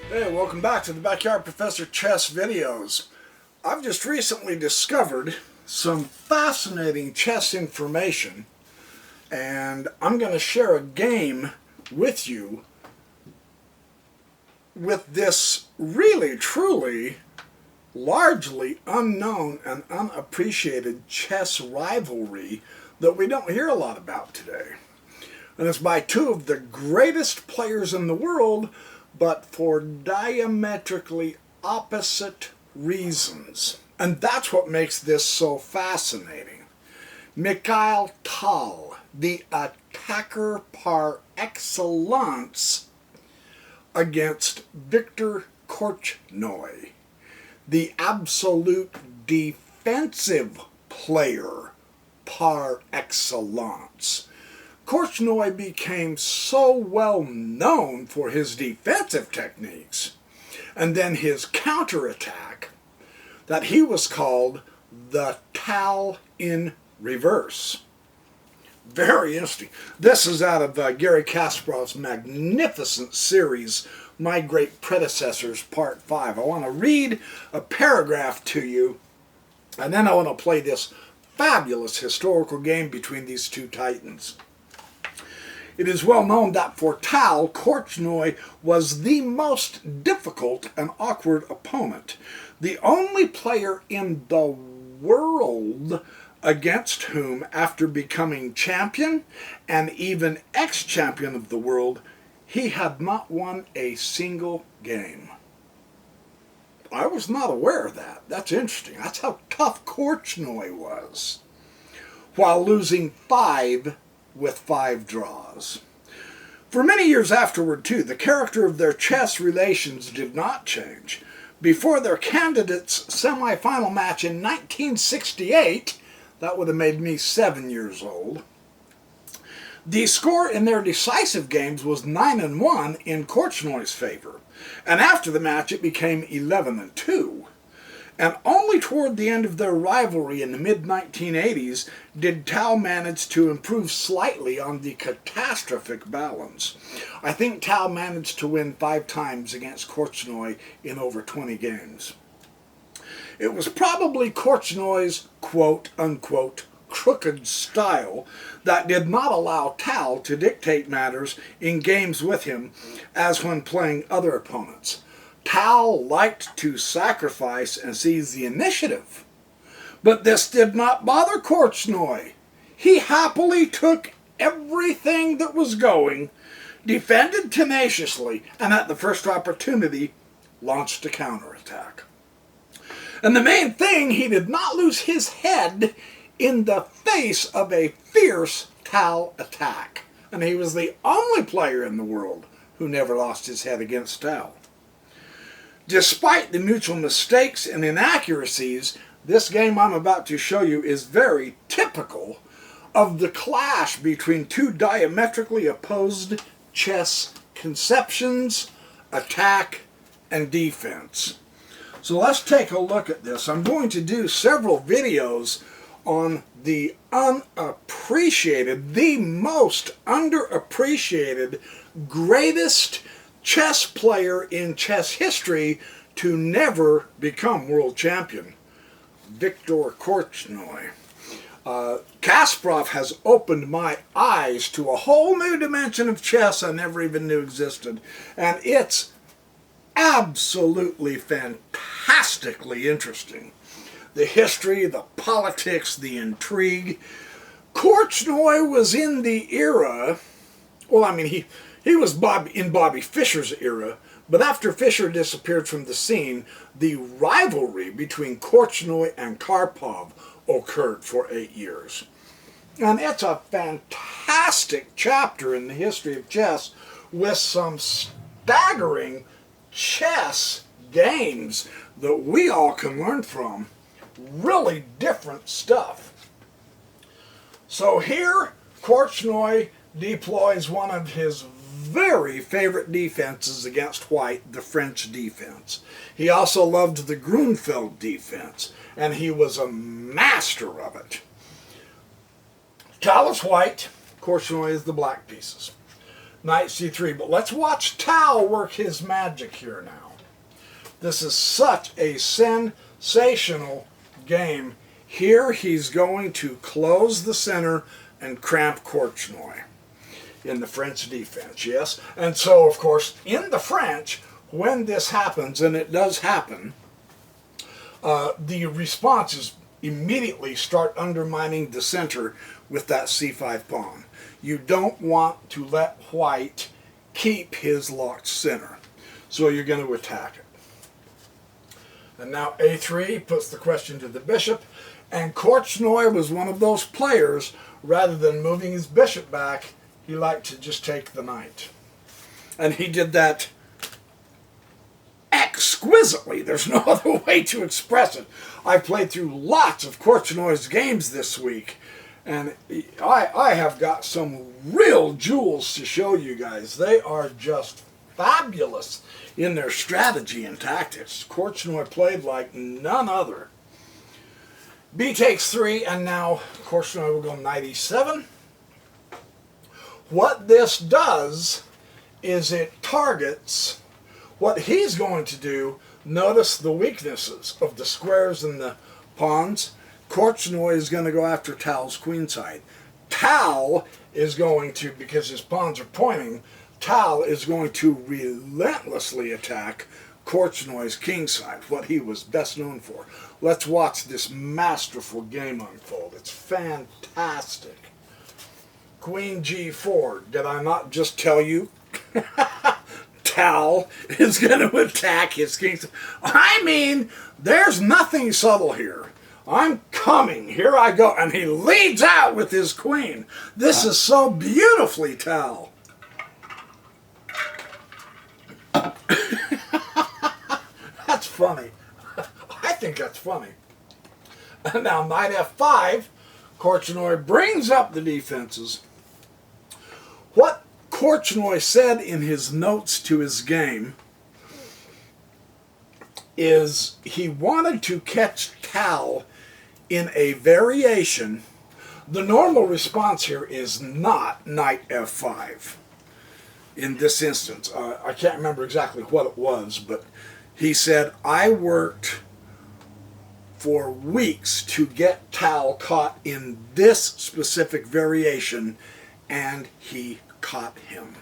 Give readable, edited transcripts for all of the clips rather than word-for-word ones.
Hey, welcome back to the Backyard Professor Chess videos. I've just recently discovered some fascinating chess information, and I'm going to share a game with you with this really, truly, largely unknown and unappreciated chess rivalry that we don't hear a lot about today. And it's by two of the greatest players in the world, but for diametrically opposite reasons. And that's what makes this so fascinating. Mikhail Tal, the attacker par excellence, against Viktor Korchnoi, the absolute defensive player par excellence. Korchnoi became so well known for his defensive techniques and then his counterattack that he was called the Tal in reverse. Very interesting. This is out of Garry Kasparov's magnificent series, My Great Predecessors, Part 5. I want to read a paragraph to you, and then I want to play this fabulous historical game between these two titans. It is well known that for Tal, Korchnoi was the most difficult and awkward opponent. The only player in the world against whom, after becoming champion and even ex-champion of the world, he had not won a single game. I was not aware of that. That's interesting. That's how tough Korchnoi was, while losing 5 with 5 draws. For many years afterward, too, the character of their chess relations did not change. Before their candidates' semifinal match in 1968, that would have made me 7 years old, the score in their decisive games was 9-1 in Korchnoi's favor, and after the match it became 11-2. And only toward the end of their rivalry in the mid-1980s did Tal manage to improve slightly on the catastrophic balance. I think Tal managed to win 5 times against Korchnoi in over 20 games. It was probably Korchnoi's quote-unquote crooked style that did not allow Tal to dictate matters in games with him as when playing other opponents. Tal liked to sacrifice and seize the initiative, but this did not bother Korchnoi. He happily took everything that was going, defended tenaciously, and at the first opportunity launched a counterattack. And the main thing, he did not lose his head in the face of a fierce Tal attack. And he was the only player in the world who never lost his head against Tal. Despite the mutual mistakes and inaccuracies, this game I'm about to show you is very typical of the clash between two diametrically opposed chess conceptions, attack and defense. So let's take a look at this. I'm going to do several videos on the unappreciated, the most underappreciated, greatest chess player in chess history to never become world champion, Viktor Korchnoi. Kasparov has opened my eyes to a whole new dimension of chess I never even knew existed, and it's absolutely fantastically interesting. The history, the politics, the intrigue. Korchnoi was in the era, well, I mean, He was in Bobby Fischer's era, but after Fischer disappeared from the scene, the rivalry between Korchnoi and Karpov occurred for 8 years. And it's a fantastic chapter in the history of chess with some staggering chess games that we all can learn from. Really different stuff. So here, Korchnoi deploys one of his very favorite defenses against white, the French defense. He also loved the Grunfeld defense, and he was a master of it. Tal is white, Korchnoi is the black pieces. Knight c3, but let's watch Tal work his magic here now. This is such a sensational game. Here he's going to close the center and cramp Korchnoi in the French defense, yes? And so, of course, in the French, when this happens, and it does happen, the response is immediately start undermining the center with that c5 pawn. You don't want to let white keep his locked center, so you're going to attack it. And now a3 puts the question to the bishop, and Korchnoi was one of those players, rather than moving his bishop back, he liked to just take the knight. And he did that exquisitely. There's no other way to express it. I've played through lots of Korchnoi's games this week, and I have got some real jewels to show you guys. They are just fabulous in their strategy and tactics. Korchnoi played like none other. B takes 3, and now Korchnoi will go knight e7. What this does is it targets what he's going to do. Notice the weaknesses of the squares and the pawns. Korchnoi is going to go after Tal's queenside. Tal is going to, because his pawns are pointing, Tal is going to relentlessly attack Korchnoi's kingside, what he was best known for. Let's watch this masterful game unfold. It's fantastic. Queen g4. Did I not just tell you? Tal is going to attack his kingside. I mean, there's nothing subtle here. I'm coming. Here I go. And he leads out with his queen. This is so beautifully Tal. That's funny. I think that's funny. And now knight f5. Korchnoi brings up the defenses. What Korchnoi said in his notes to his game is he wanted to catch Tal in a variation. The normal response here is not knight f5 in this instance. I can't remember exactly what it was, but he said, I worked for weeks to get Tal caught in this specific variation, and he caught him.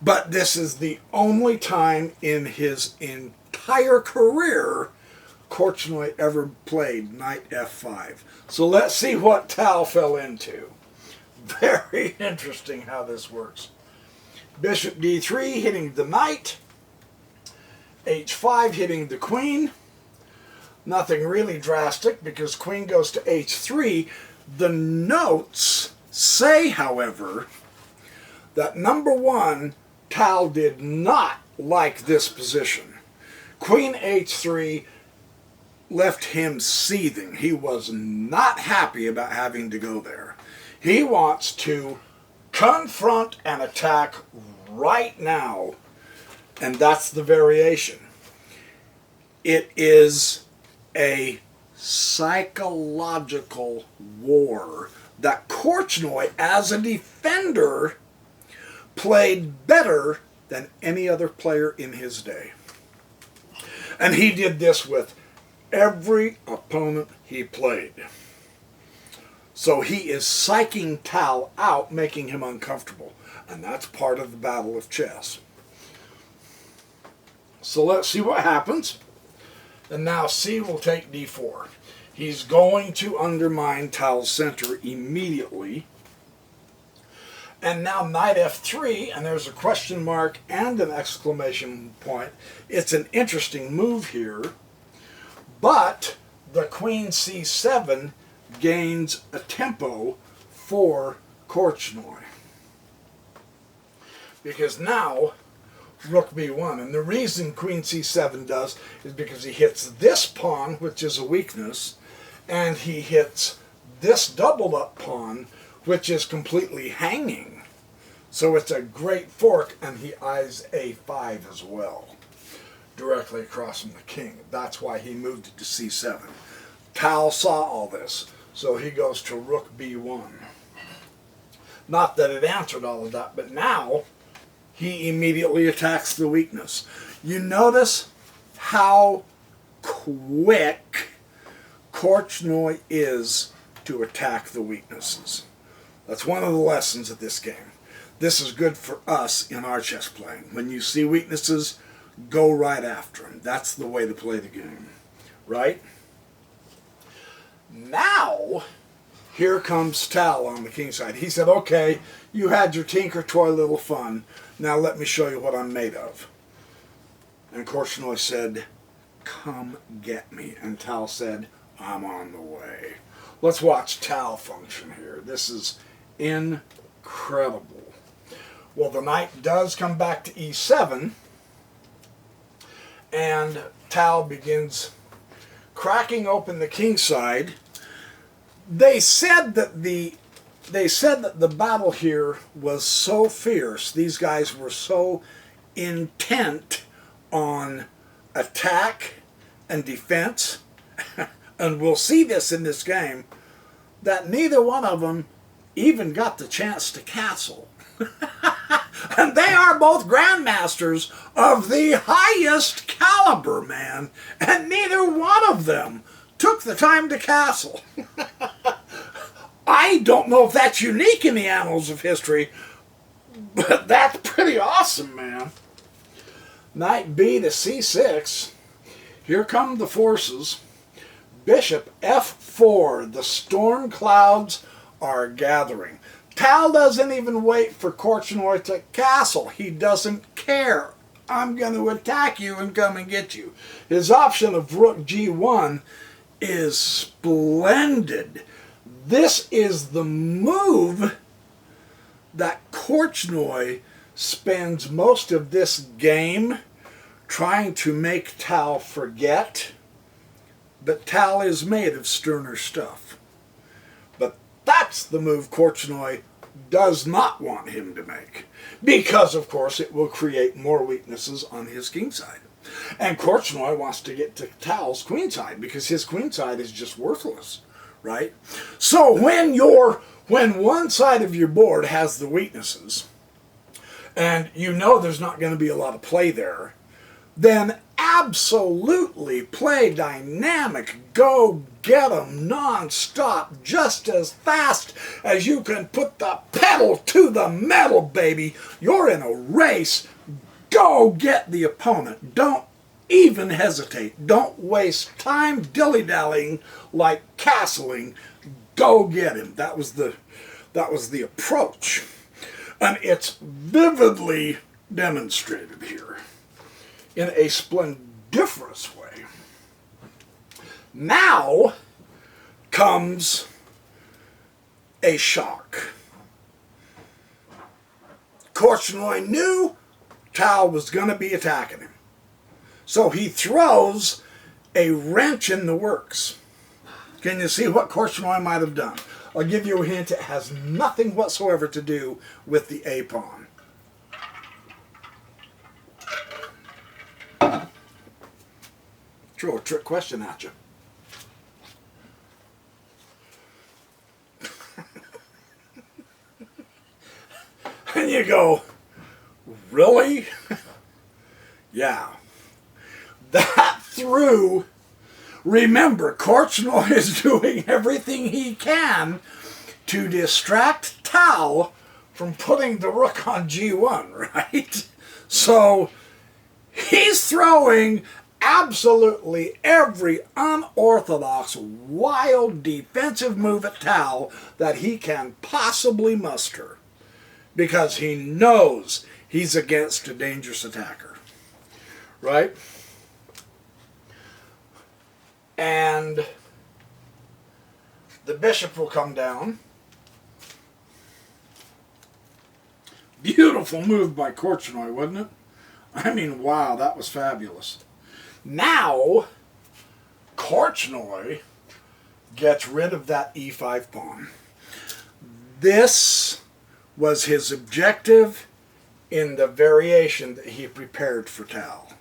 But this is the only time in his entire career Korchnoi ever played knight f5. So let's see what Tal fell into. Very interesting how this works. Bishop d3 hitting the knight. h5 hitting the queen. Nothing really drastic because queen goes to h3. The notes say, however, that number one, Tal did not like this position. Queen h3 left him seething. He was not happy about having to go there. He wants to confront and attack right now, and that's the variation. It is a psychological war that Korchnoi, as a defender, played better than any other player in his day. And he did this with every opponent he played. So he is psyching Tal out, making him uncomfortable. And that's part of the battle of chess. So let's see what happens. And now C will take d4. He's going to undermine Tal's center immediately. And now knight f3, and there's a question mark and an exclamation point. It's an interesting move here, but the queen c7 gains a tempo for Korchnoi. Because now rook b1, and the reason queen c7 does is because he hits this pawn, which is a weakness, and he hits this doubled up pawn, which is completely hanging. So it's a great fork, and he eyes a5 as well, directly across from the king. That's why he moved it to c7. Tal saw all this, so he goes to rook b1. Not that it answered all of that, but now he immediately attacks the weakness. You notice how quick Korchnoi is to attack the weaknesses. That's one of the lessons of this game. This is good for us in our chess playing. When you see weaknesses, go right after them. That's the way to play the game, right? Now, here comes Tal on the king side. He said, okay, you had your tinker toy little fun. Now let me show you what I'm made of. And Korchnoi said, come get me. And Tal said, I'm on the way. Let's watch Tal function here. This is incredible. Well, the knight does come back to e7, and Tal begins cracking open the king side. They said that the battle here was so fierce, these guys were so intent on attack and defense, and we'll see this in this game, that neither one of them even got the chance to castle. And they are both grandmasters of the highest caliber, man, and neither one of them took the time to castle. I don't know if that's unique in the annals of history, but that's pretty awesome, man. Knight b to c6. Here come the forces. Bishop f4. The storm clouds are gathering. Tal doesn't even wait for Korchnoi to castle. He doesn't care. I'm going to attack you and come and get you. His option of rook g1 is splendid. This is the move that Korchnoi spends most of this game trying to make Tal forget. But Tal is made of sterner stuff. But that's the move Korchnoi does not want him to make. Because, of course, it will create more weaknesses on his king side. And Korchnoi wants to get to Tal's queen side because his queen side is just worthless, right? So when one side of your board has the weaknesses, and you know there's not going to be a lot of play there, then absolutely play dynamic. Go get them non-stop, just as fast as you can put the pedal to the metal, baby. You're in a race. Go get the opponent. Don't even hesitate. Don't waste time dilly-dallying like castling. Go get him. That was the approach. And it's vividly demonstrated here in a splendiferous way. Now comes a shock. Korchnoi knew Tal was going to be attacking him. So he throws a wrench in the works. Can you see what Korchnoi might have done? I'll give you a hint. It has nothing whatsoever to do with the A pawn. Throw a trick question at you. And you go, really? Yeah. That threw. Remember, Korchnoi is doing everything he can to distract Tal from putting the rook on g1, right? So he's throwing absolutely every unorthodox, wild defensive move at Tal that he can possibly muster. because he knows he's against a dangerous attacker, right? And the bishop will come down. Beautiful move by Korchnoi, wasn't it? I mean, wow, that was fabulous. Now, Korchnoi gets rid of that e5 pawn. This was his objective in the variation that he prepared for Tal.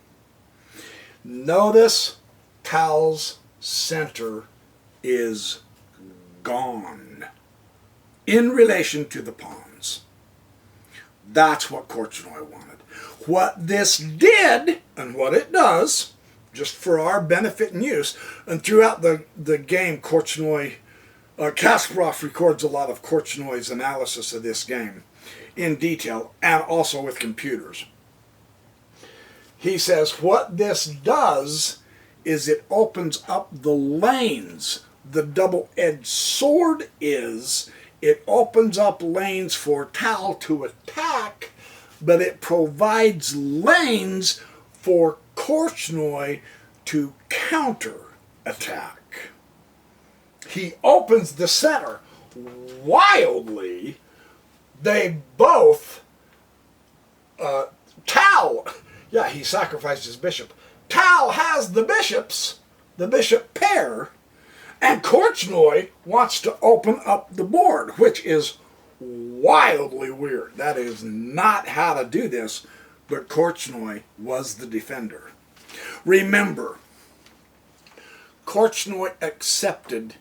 Notice Tal's center is gone in relation to the pawns. That's what Korchnoi wanted. What this did, and what it does, just for our benefit and use, and throughout the game, Korchnoi, Kasparov records a lot of Korchnoi's analysis of this game in detail, and also with computers. He says what this does is it opens up the lanes. The double-edged sword is it opens up lanes for Tal to attack, but it provides lanes for Korchnoi to counter-attack. He opens the center wildly. They both, Tal, yeah, he sacrificed his bishop. Tal has the bishops, the bishop pair, and Korchnoi wants to open up the board, which is wildly weird. That is not how to do this, but Korchnoi was the defender. Remember, Korchnoi accepted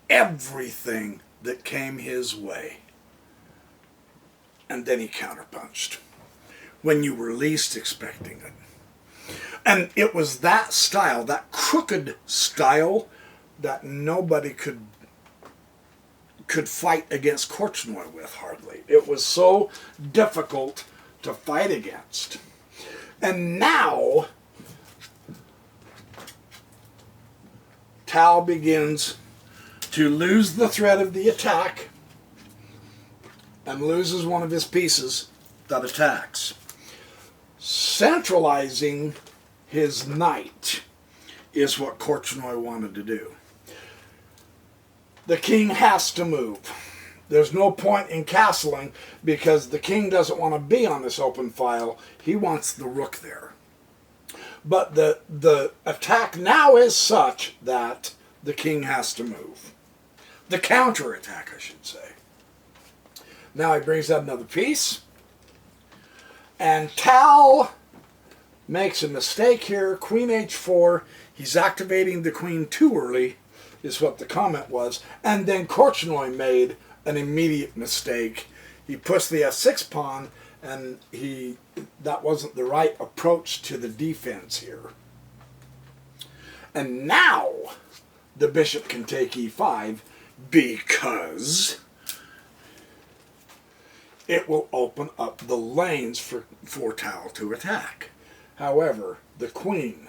everything that came his way, and then he counterpunched when you were least expecting it. And it was that style, that crooked style, that nobody could fight against Korchnoi with, hardly. It was so difficult to fight against. And now Tal begins to lose the thread of the attack and loses one of his pieces that attacks. Centralizing his knight is what Korchnoi wanted to do. The king has to move. There's no point in castling because the king doesn't want to be on this open file. He wants the rook there. But the attack now is such that the king has to move. The counter-attack, I should say. Now he brings out another piece. And Tal makes a mistake here. Queen h4. He's activating the queen too early, is what the comment was. And then Korchnoi made an immediate mistake. He pushed the f6 pawn, and that wasn't the right approach to the defense here. And now the bishop can take e5 because it will open up the lanes for Tal to attack. However, the queen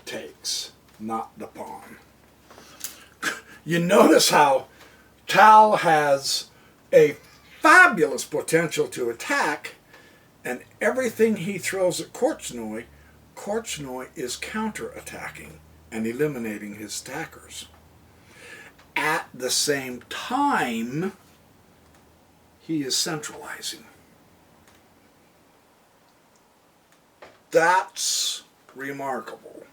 takes, not the pawn. You notice how Tal has a fabulous potential to attack, and everything he throws at Korchnoi, Korchnoi is counter-attacking and eliminating his attackers. At the same time, he is centralizing. That's remarkable.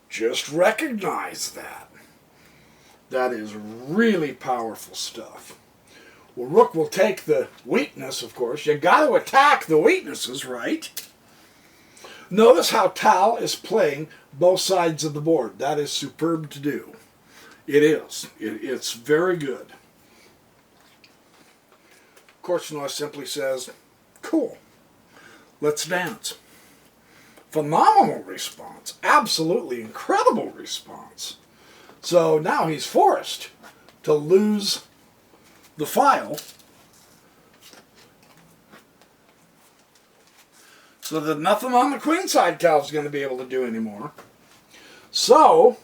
Just recognize that. That is really powerful stuff. Well, rook will take the weakness, of course. You got to attack the weaknesses, right? Notice how Tal is playing both sides of the board. That is superb to do. It is. It's very good. Korchnoi simply says, cool, let's dance. Phenomenal response. Absolutely incredible response. So now he's forced to lose the file so that nothing on the queen side Tal's going to be able to do anymore. So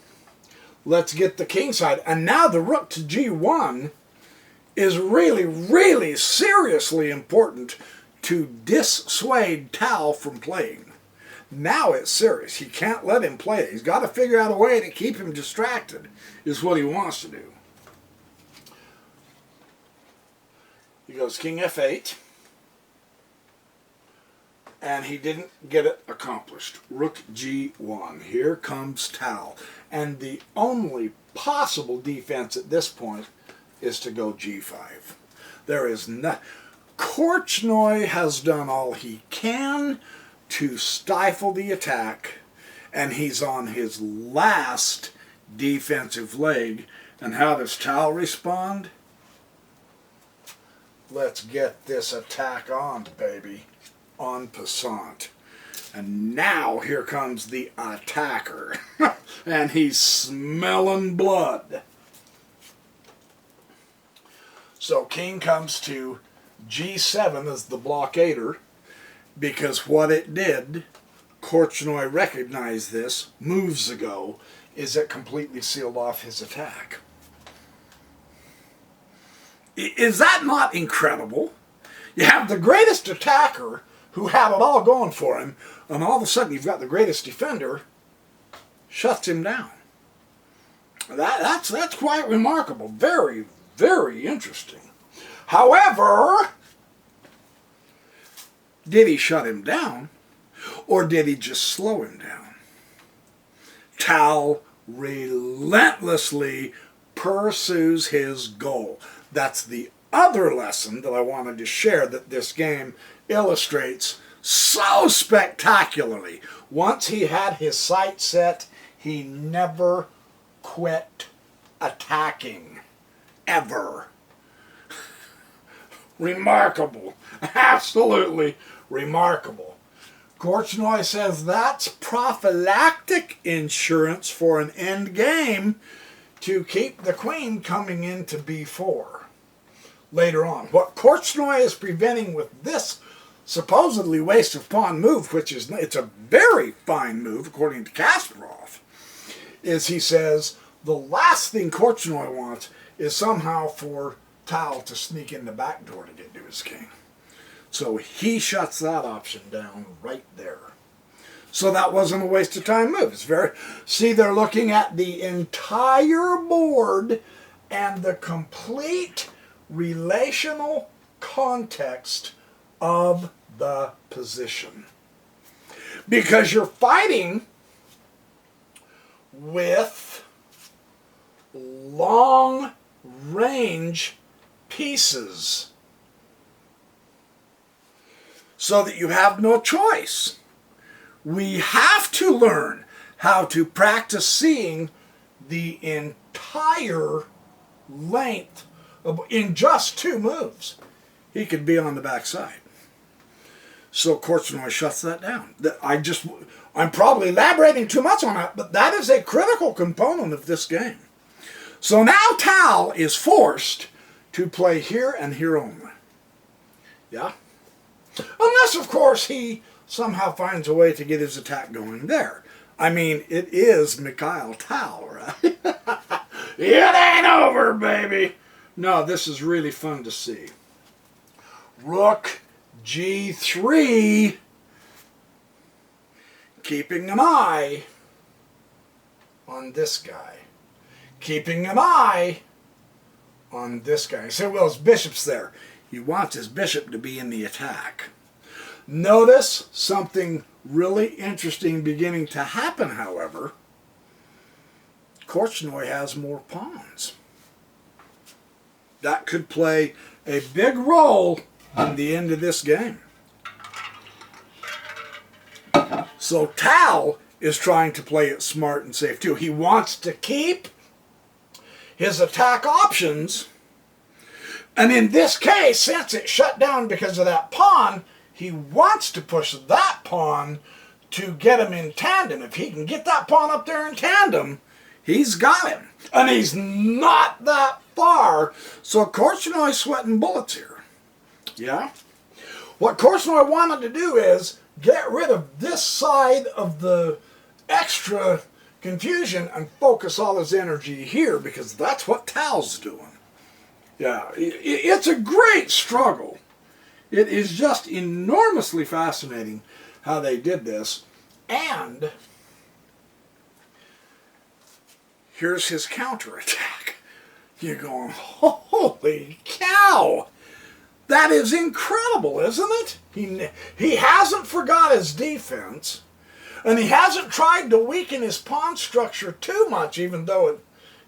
let's get the king side. And now the rook to g1 is really, really seriously important to dissuade Tal from playing. Now it's serious. He can't let him play. He's got to figure out a way to keep him distracted, is what he wants to do. He goes King F8. And he didn't get it accomplished. Rook G1. Here comes Tal. And the only possible defense at this point is to go G5. There is not. Korchnoi has done all he can to stifle the attack, and he's on his last defensive leg. And how does Tal respond? Let's get this attack on, baby. En passant. And now here comes the attacker. And he's smelling blood. So king comes to G7 as the blockader, because what it did, Korchnoi recognized this moves ago, is it completely sealed off his attack. Is that not incredible? You have the greatest attacker who had it all going for him, and all of a sudden you've got the greatest defender, shuts him down. That's quite remarkable. Very, very interesting. However, did he shut him down, or did he just slow him down? Tal relentlessly pursues his goal. That's the other lesson that I wanted to share that this game illustrates so spectacularly. Once he had his sight set, he never quit attacking. Ever. Remarkable. Absolutely remarkable. Korchnoi says that's prophylactic insurance for an end game to keep the queen coming into B4 later on. What Korchnoi is preventing with this supposedly waste of pawn move, which is, it's a very fine move according to Kasparov, is he says the last thing Korchnoi wants is somehow for Tal to sneak in the back door to get to his king. So he shuts that option down right there. So that wasn't a waste of time move. It's very, see, they're looking at the entire board and the complete relational context of the position. Because you're fighting with long range pieces, so that you have no choice. We have to learn how to practice seeing the entire length in just two moves. He could be on the backside. So Korchnoi shuts that down. I'm probably elaborating too much on that, but that is a critical component of this game. So now Tal is forced to play here and here only. Yeah? Unless, of course, he somehow finds a way to get his attack going there. I mean, it is Mikhail Tal, right? It ain't over, baby. No, this is really fun to see. Rook G3. Keeping an eye on this guy. Keeping an eye on this guy. You say, well, his bishop's there. He wants his bishop to be in the attack. Notice something really interesting beginning to happen, however. Korchnoi has more pawns. That could play a big role in the end of this game. So Tal is trying to play it smart and safe too. He wants to keep his attack options. And in this case, since it shut down because of that pawn, he wants to push that pawn to get him in tandem. If he can get that pawn up there in tandem, he's got him. And he's not that far. So Korchnoi's sweating bullets here. Yeah? What Korchnoi wanted to do is get rid of this side of the extra confusion and focus all his energy here, because that's what Tal's doing. Yeah, it's a great struggle. It is just enormously fascinating how they did this. And here's his counterattack. You're going, holy cow! That is incredible, isn't it? He hasn't forgot his defense, and he hasn't tried to weaken his pawn structure too much, even though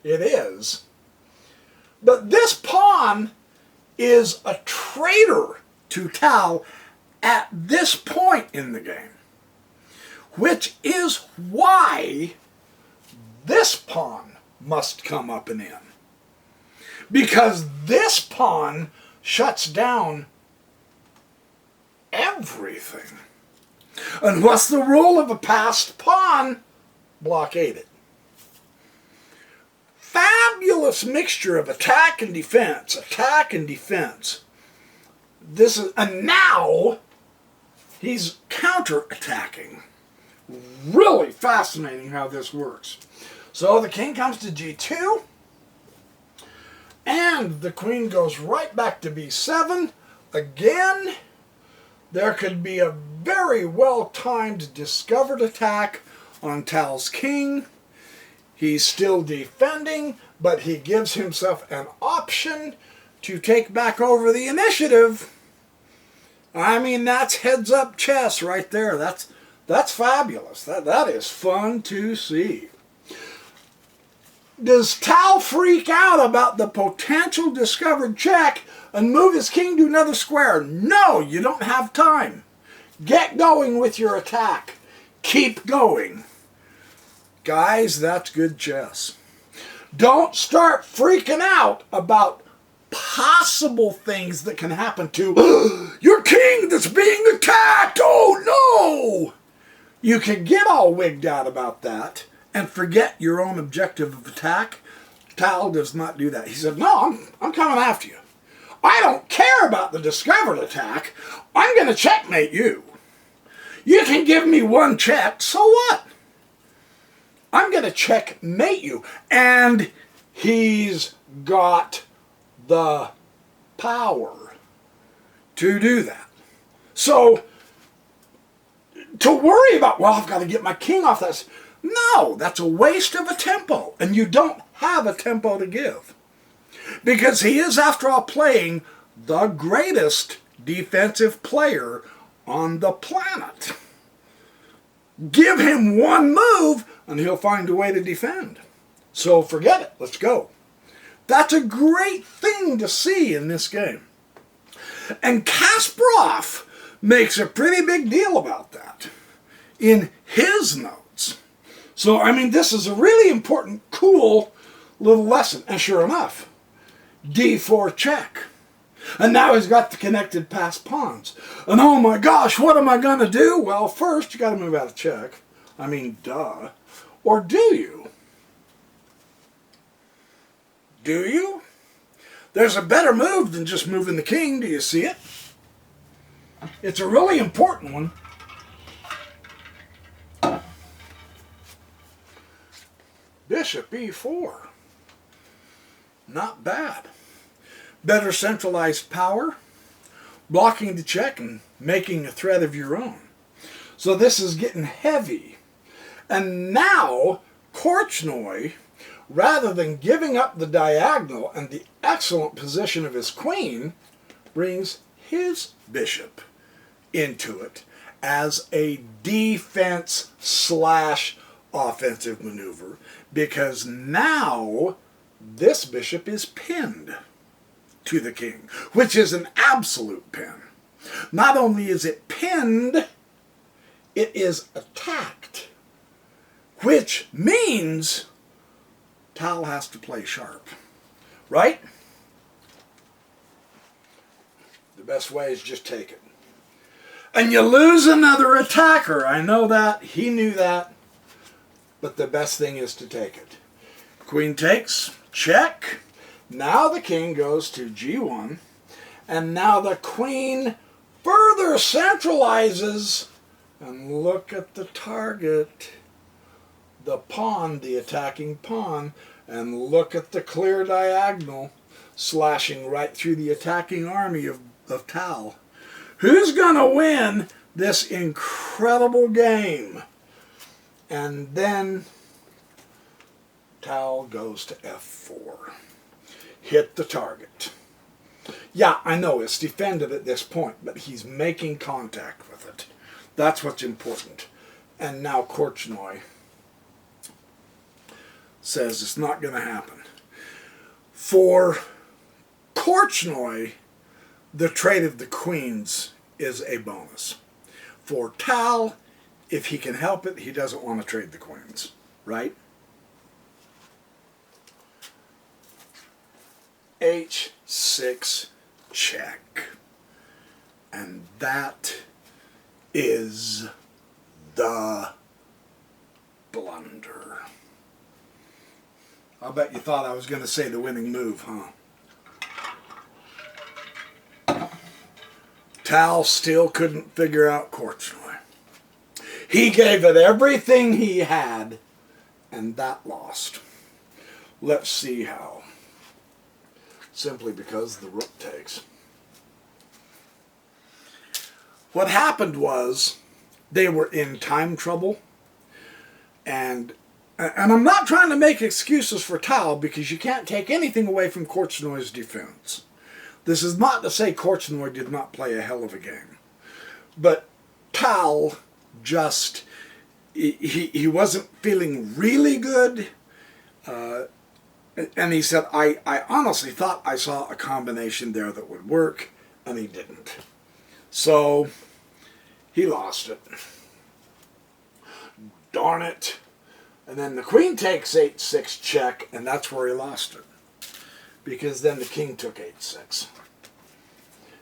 it is. But this pawn is a traitor to Tal at this point in the game, which is why this pawn must come up and in. Because this pawn shuts down everything. And what's the rule of a passed pawn? Blockade it. Fabulous mixture of attack and defense, attack and defense. And now he's counterattacking. Really fascinating how this works. So the king comes to g2, and the queen goes right back to b7. Again, there could be a very well-timed discovered attack on Tal's king. He's still defending, but he gives himself an option to take back over the initiative. I mean, that's heads-up chess right there. That's fabulous. That is fun to see. Does Tal freak out about the potential discovered check and move his king to another square? No, you don't have time. Get going with your attack. Keep going. Guys, that's good chess. Don't start freaking out about possible things that can happen to your king that's being attacked. Oh no! You can get all wigged out about that and forget your own objective of attack. Tal does not do that. He said, no, I'm coming after you. I don't care about the discovered attack. I'm going to checkmate you. You can give me one check, so what? I'm going to checkmate you. And he's got the power to do that. So, to worry about, well, I've got to get my king off that. No, that's a waste of a tempo. And you don't have a tempo to give. Because he is, after all, playing the greatest defensive player on the planet. Give him one move, and he'll find a way to defend. So forget it. Let's go. That's a great thing to see in this game. And Kasparov makes a pretty big deal about that in his notes. So, I mean, this is a really important, cool little lesson. And sure enough, d4 check. And now he's got the connected passed pawns. And oh my gosh, what am I going to do? Well, first you got to move out of check. I mean, duh. Or do you? Do you? There's a better move than just moving the king. Do you see it? It's a really important one. Bishop e4. Not bad. Better centralized power, blocking the check and making a threat of your own. So this is getting heavy. And now Korchnoi, rather than giving up the diagonal and the excellent position of his queen, brings his bishop into it as a defense slash offensive maneuver, because now this bishop is pinned to the king, which is an absolute pin. Not only is it pinned, it is attacked, which means Tal has to play sharp, right? The best way is just take it. And you lose another attacker. I know that. He knew that. But the best thing is to take it. Queen takes, check. Now the king goes to g1. And now the queen further centralizes. And look at the target. The pawn, the attacking pawn. And look at the clear diagonal. slashing right through the attacking army of Tal. Who's going to win this incredible game? And then Tal goes to f4. Hit the target. Yeah, I know it's defended at this point, but he's making contact with it. That's what's important. And now Korchnoi says it's not going to happen. For Korchnoi, the trade of the queens is a bonus. For Tal, if he can help it, he doesn't want to trade the queens, right? H6 check. And that is the blunder. I'll bet you thought I was going to say the winning move, huh? Tal still couldn't figure out Korchnoi. He gave it everything he had, and that lost. Let's see how. Simply because the rook takes. What happened was they were in time trouble, and I'm not trying to make excuses for Tal, because you can't take anything away from Korchnoi's defense. This is not to say Korchnoi did not play a hell of a game, but Tal just, he wasn't feeling really good, and he said, I honestly thought I saw a combination there that would work, and he didn't. So he lost it. Darn it. And then the queen takes 8-6 check, and that's where he lost it. Because then the king took 8-6.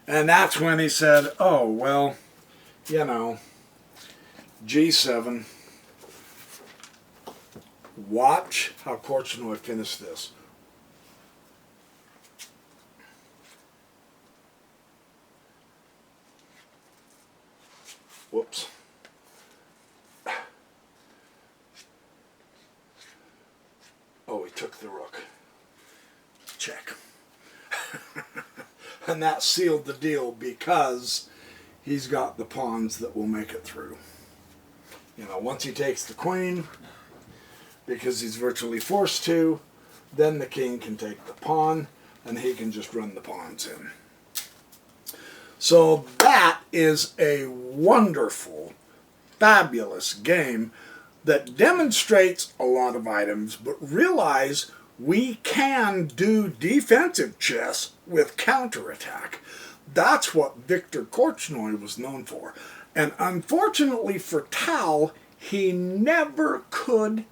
And that's when he said, oh, well, you know, G7. Watch how Korchnoi finished this. Whoops. Oh, he took the rook. Check. And that sealed the deal, because he's got the pawns that will make it through. You know, once he takes the queen, because he's virtually forced to, then the king can take the pawn, and he can just run the pawns in. So that is a wonderful, fabulous game that demonstrates a lot of items, but realize we can do defensive chess with counterattack. That's what Viktor Korchnoi was known for. And unfortunately for Tal, he never could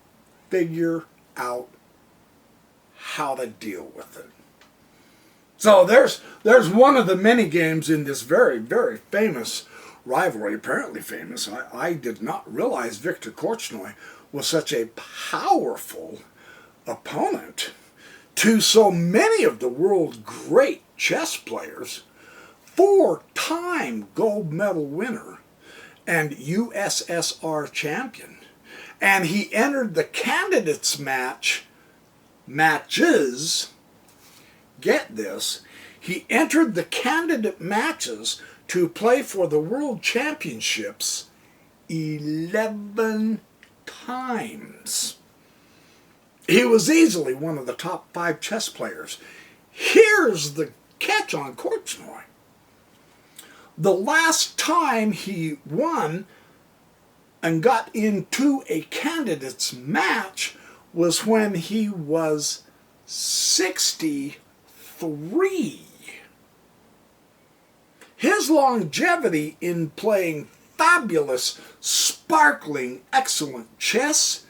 figure out how to deal with it. So there's one of the many games in this very, very famous rivalry, apparently famous. I did not realize Viktor Korchnoi was such a powerful opponent to so many of the world's great chess players. 4-time gold medal winner and USSR champion. And he entered the candidates matches, get this, he entered the candidate matches to play for the World Championships 11 times. He was easily one of the top 5 chess players. Here's the catch on Korchnoi. The last time he won and got into a candidates match was when he was 63. His longevity in playing fabulous, sparkling, excellent chess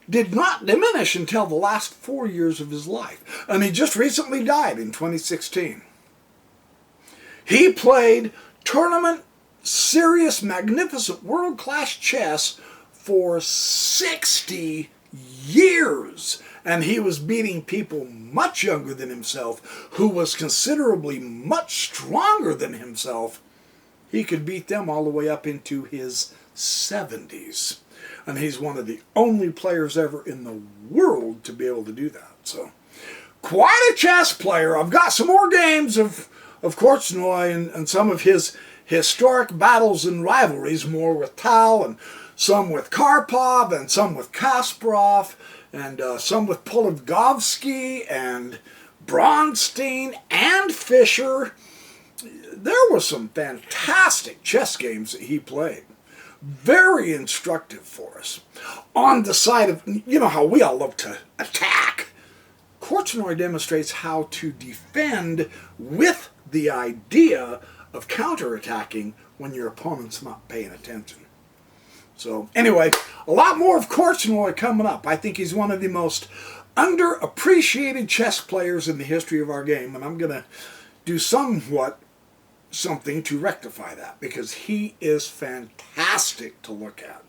did not diminish until the last 4 years of his life. And he just recently died in 2016. He played tournament, serious, magnificent, world-class chess for 60 years. And he was beating people much younger than himself, who was considerably much stronger than himself. He could beat them all the way up into his 70s. And he's one of the only players ever in the world to be able to do that. So quite a chess player. I've got some more games of Korchnoi and some of his historic battles and rivalries, more with Tal and some with Karpov and some with Kasparov and some with Poligovsky and Bronstein and Fischer. There were some fantastic chess games that he played. Very instructive for us. On the side of, you know how we all love to attack. Korchnoi demonstrates how to defend with the idea of counterattacking when your opponent's not paying attention. So anyway, a lot more of Korchnoi coming up. I think he's one of the most underappreciated chess players in the history of our game, and I'm going to do something to rectify that, because he is fantastic to look at.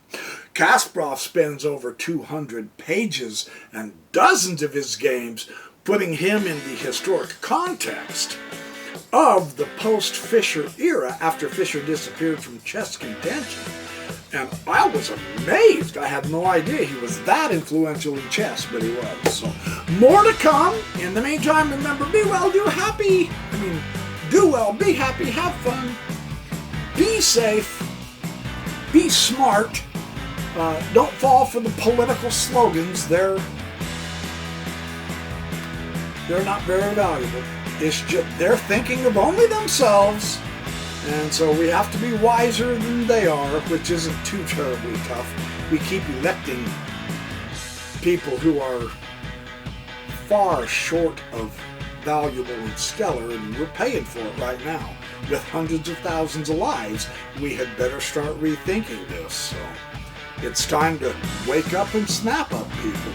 Kasparov spends over 200 pages and dozens of his games putting him in the historic context of the post-Fischer era after Fischer disappeared from chess contention. And I was amazed. I had no idea he was that influential in chess, but he was. So more to come. In the meantime, remember, be well, do well, be happy, have fun, be safe, be smart. Don't fall for the political slogans. They're not very valuable. It's just they're thinking of only themselves, and so we have to be wiser than they are, which isn't too terribly tough. We keep electing people who are far short of valuable and stellar, and we're paying for it right now. With hundreds of thousands of lives, we had better start rethinking this. So it's time to wake up and snap up, people.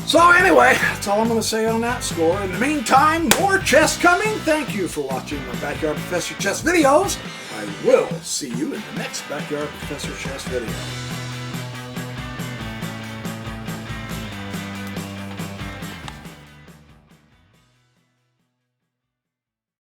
So anyway, that's all I'm going to say on that score. In the meantime, more chess coming. Thank you for watching my Backyard Professor Chess videos. I will see you in the next Backyard Professor Chess video.